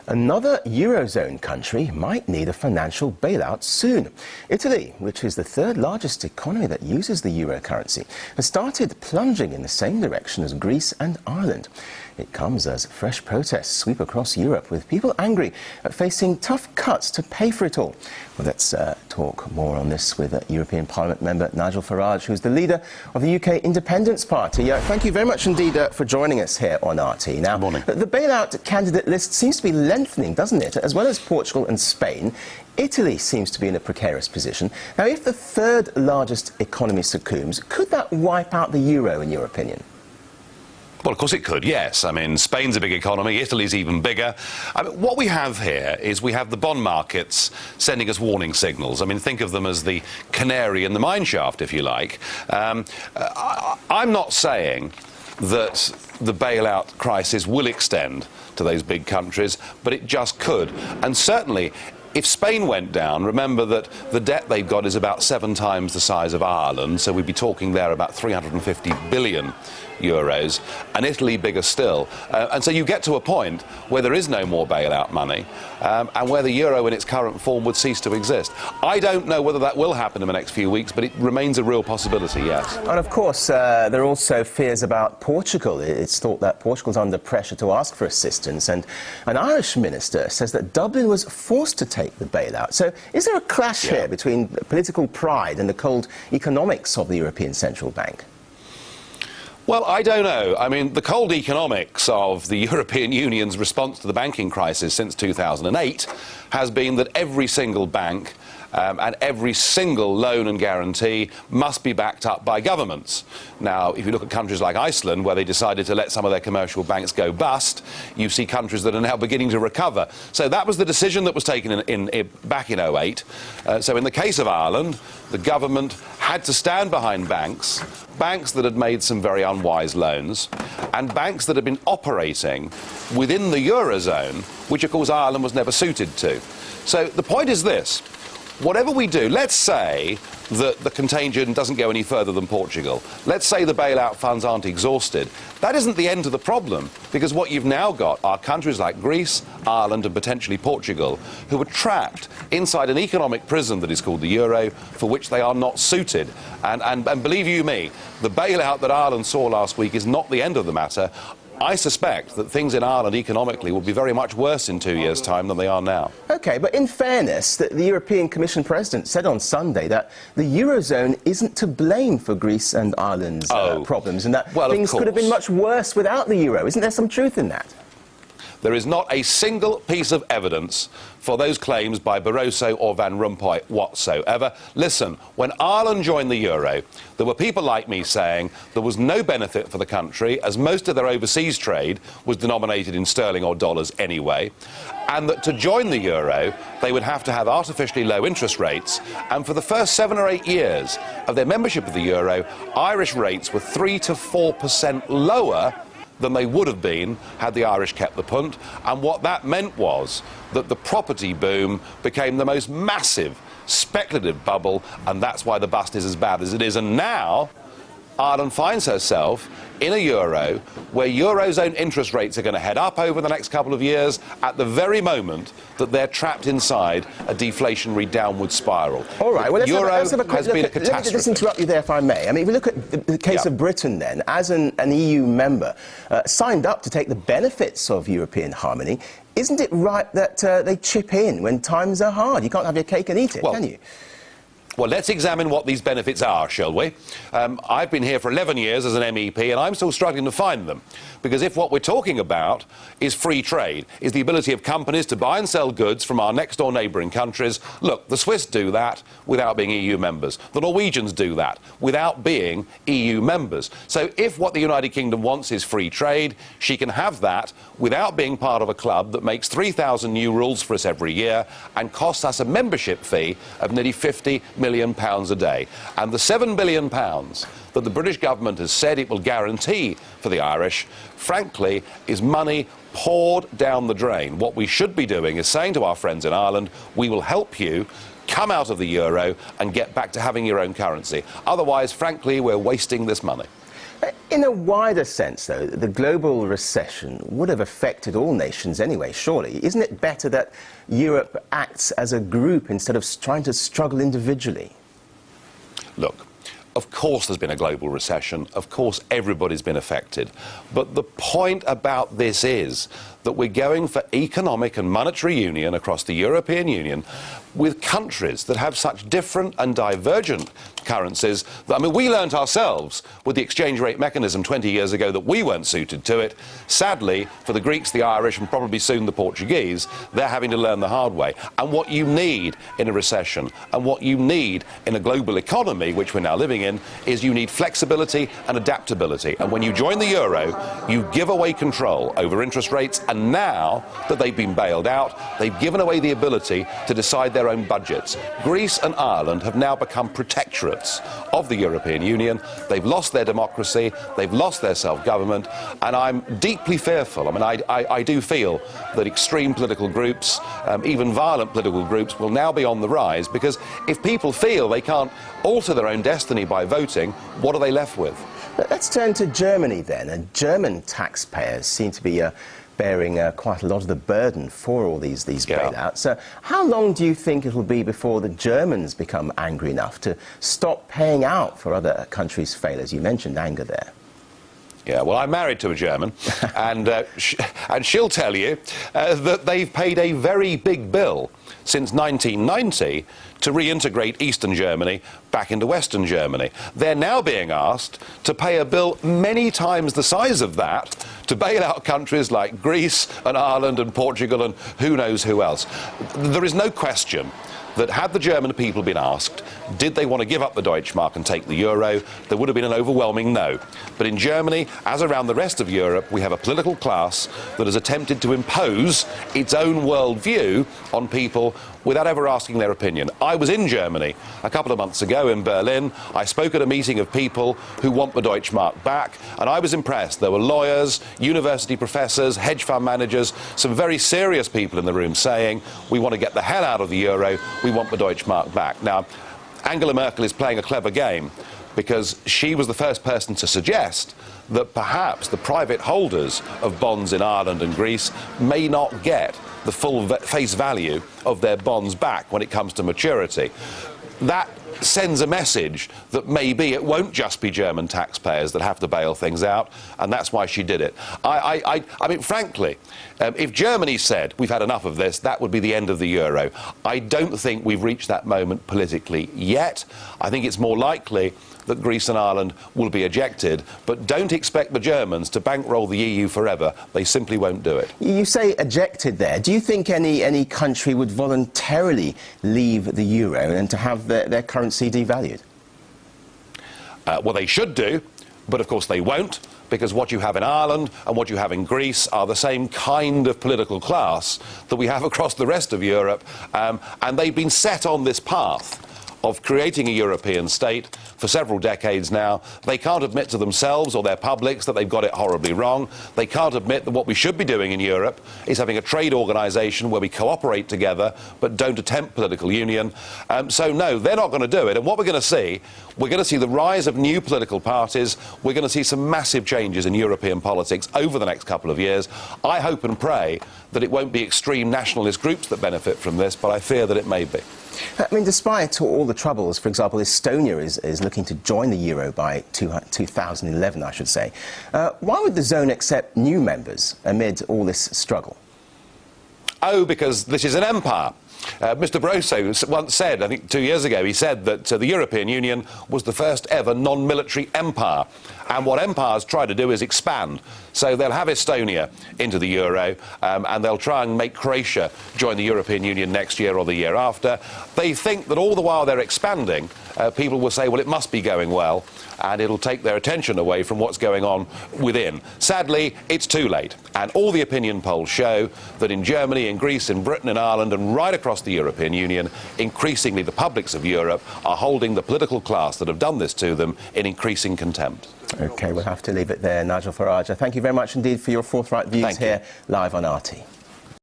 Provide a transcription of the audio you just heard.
Another Eurozone country might need a financial bailout soon. Italy, which is the third largest economy that uses the euro currency, has started plunging in the same direction as Greece and Ireland. It comes as fresh protests sweep across Europe, with people angry at facing tough cuts to pay for it all. Well, let's talk more on this with European Parliament member Nigel Farage, who's the leader of the UK Independence Party. Thank you very much indeed for joining us here on RT. Now, good morning. The bailout candidate list seems to be lengthening, doesn't it? As well as Portugal and Spain, Italy seems to be in a precarious position. Now, if the third largest economy succumbs, could that wipe out the euro, in your opinion? Well, of course it could, yes. I mean, Spain's a big economy, Italy's even bigger. I mean, what we have here is we have the bond markets sending us warning signals. I mean, think of them as the canary in the mine shaft, if you like. I'm not saying that the bailout crisis will extend to those big countries, but it just could. And certainly, if Spain went down, remember that the debt they've got is about 7 times the size of Ireland, so we'd be talking there about 350 billion euros, and Italy bigger still. And so you get to a point where there is no more bailout money, and where the euro in its current form would cease to exist. I don't know whether that will happen in the next few weeks, but it remains a real possibility, yes. And of course, there are also fears about Portugal. It's thought that Portugal's under pressure to ask for assistance, and an Irish minister says that Dublin was forced to take the bailout. So is there a clash here between political pride and the cold economics of the European Central Bank? Well, I don't know. I mean, the cold economics of the European Union's response to the banking crisis since 2008 has been that every single bank and every single loan and guarantee must be backed up by governments. Now, if you look at countries like Iceland, where they decided to let some of their commercial banks go bust, you see countries that are now beginning to recover. So that was the decision that was taken back in 2008. So in the case of Ireland, the government had to stand behind banks that had made some very unwise loans, and banks that had been operating within the Eurozone, which, of course, Ireland was never suited to. So the point is this. Whatever we do, let's say that the contagion doesn't go any further than Portugal. Let's say the bailout funds aren't exhausted. That isn't the end of the problem, because what you've now got are countries like Greece, Ireland and potentially Portugal, who are trapped inside an economic prison that is called the euro, for which they are not suited. And believe you me, the bailout that Ireland saw last week is not the end of the matter. I suspect that things in Ireland economically will be very much worse in 2 years' time than they are now. OK, but in fairness, the European Commission President said on Sunday that the Eurozone isn't to blame for Greece and Ireland's problems, and that things could have been much worse without the euro. Isn't there some truth in that? There is not a single piece of evidence for those claims by Barroso or Van Rompuy whatsoever. Listen, when Ireland joined the euro, there were people like me saying there was no benefit for the country, as most of their overseas trade was denominated in sterling or dollars anyway, and that to join the euro, they would have to have artificially low interest rates. And for the first 7 or 8 years of their membership of the euro, Irish rates were 3 to 4% lower than they would have been had the Irish kept the punt. And what that meant was that the property boom became the most massive speculative bubble, and that's why the bust is as bad as it is. And now Ireland finds herself in a euro where Eurozone interest rates are going to head up over the next couple of years at the very moment that they're trapped inside a deflationary downward spiral. All right, well, let's have a quick look. Been a catastrophe. Let me just interrupt you there, if I may. I mean, if we look at the case of Britain, then, as an EU member, signed up to take the benefits of European harmony, isn't it right that they chip in when times are hard? You can't have your cake and eat it, can you? Well, let's examine what these benefits are, shall we? I've been here for 11 years as an MEP, and I'm still struggling to find them. Because if what we're talking about is free trade, is the ability of companies to buy and sell goods from our next-door neighbouring countries, look, the Swiss do that without being EU members. The Norwegians do that without being EU members. So if what the United Kingdom wants is free trade, she can have that without being part of a club that makes 3,000 new rules for us every year and costs us a membership fee of nearly £50 million a day. And the £7 billion that the British government has said it will guarantee for the Irish, frankly, is money poured down the drain. What we should be doing is saying to our friends in Ireland, we will help you come out of the euro and get back to having your own currency. Otherwise, frankly, we're wasting this money. In a wider sense, though, the global recession would have affected all nations anyway, surely. Isn't it better that Europe acts as a group instead of trying to struggle individually? Look, of course there's been a global recession. Of course everybody's been affected. But the point about this is that we're going for economic and monetary union across the European Union with countries that have such different and divergent currencies. I mean, we learnt ourselves with the exchange rate mechanism 20 years ago that we weren't suited to it. Sadly, for the Greeks, the Irish, and probably soon the Portuguese, they're having to learn the hard way. And what you need in a recession and what you need in a global economy, which we're now living in, is you need flexibility and adaptability. And when you join the euro, you give away control over interest rates, and now that they've been bailed out, they've given away the ability to decide their own budgets. Greece and Ireland have now become protectorates of the European Union. They've lost their democracy, they've lost their self-government, and I'm deeply fearful. I mean, I do feel that extreme political groups, even violent political groups, will now be on the rise, because if people feel they can't alter their own destiny by voting, what are they left with? Let's turn to Germany then. And German taxpayers seem to be bearing quite a lot of the burden for all these bailouts. How long do you think it'll be before the Germans become angry enough to stop paying out for other countries' failures? You mentioned anger there. Yeah, well, I'm married to a German, and she'll tell you that they've paid a very big bill since 1990 to reintegrate Eastern Germany back into Western Germany. They're now being asked to pay a bill many times the size of that to bail out countries like Greece and Ireland and Portugal and who knows who else. There is no question that had the German people been asked, did they want to give up the Deutschmark and take the euro, there would have been an overwhelming no. But in Germany, as around the rest of Europe, we have a political class that has attempted to impose its own worldview on people without ever asking their opinion. I was in Germany a couple of months ago in Berlin. I spoke at a meeting of people who want the Deutschmark back, and I was impressed. There were lawyers, university professors, hedge fund managers, some very serious people in the room saying, we want to get the hell out of the euro, we want the Deutschmark back. Now, Angela Merkel is playing a clever game, because she was the first person to suggest that perhaps the private holders of bonds in Ireland and Greece may not get the full face value of their bonds back when it comes to maturity. That sends a message that maybe it won't just be German taxpayers that have to bail things out, and that's why she did it. I mean, frankly, if Germany said, we've had enough of this, that would be the end of the euro. I don't think we've reached that moment politically yet. I think it's more likely that Greece and Ireland will be ejected, but don't expect the Germans to bankroll the EU forever. They simply won't do it. You say ejected there. Do you think any country would voluntarily leave the euro and to have their currency devalued? Well, they should do, but of course they won't, because what you have in Ireland and what you have in Greece are the same kind of political class that we have across the rest of Europe, and they've been set on this path of creating a European state for several decades now. They can't admit to themselves or their publics that they've got it horribly wrong. They can't admit that what we should be doing in Europe is having a trade organisation where we cooperate together but don't attempt political union. So no, they're not going to do it. And what we're going to see the rise of new political parties. We're going to see some massive changes in European politics over the next couple of years. I hope and pray that it won't be extreme nationalist groups that benefit from this, but I fear that it may be. I mean, despite all the troubles, for example, Estonia is looking to join the euro by 2011, I should say. Why would the zone accept new members amid all this struggle? Oh, because this is an empire. Mr. Barroso once said, I think 2 years ago, he said that the European Union was the first ever non-military empire. And what empires try to do is expand. So they'll have Estonia into the euro, and they'll try and make Croatia join the European Union next year or the year after. They think that all the while they're expanding, people will say, well, it must be going well, and it'll take their attention away from what's going on within. Sadly, it's too late. And all the opinion polls show that in Germany, in Greece, in Britain, in Ireland, and right across the European Union, increasingly the publics of Europe are holding the political class that have done this to them in increasing contempt. OK, we'll have to leave it there. Nigel Farage, thank you very much indeed for your forthright views here live on RT.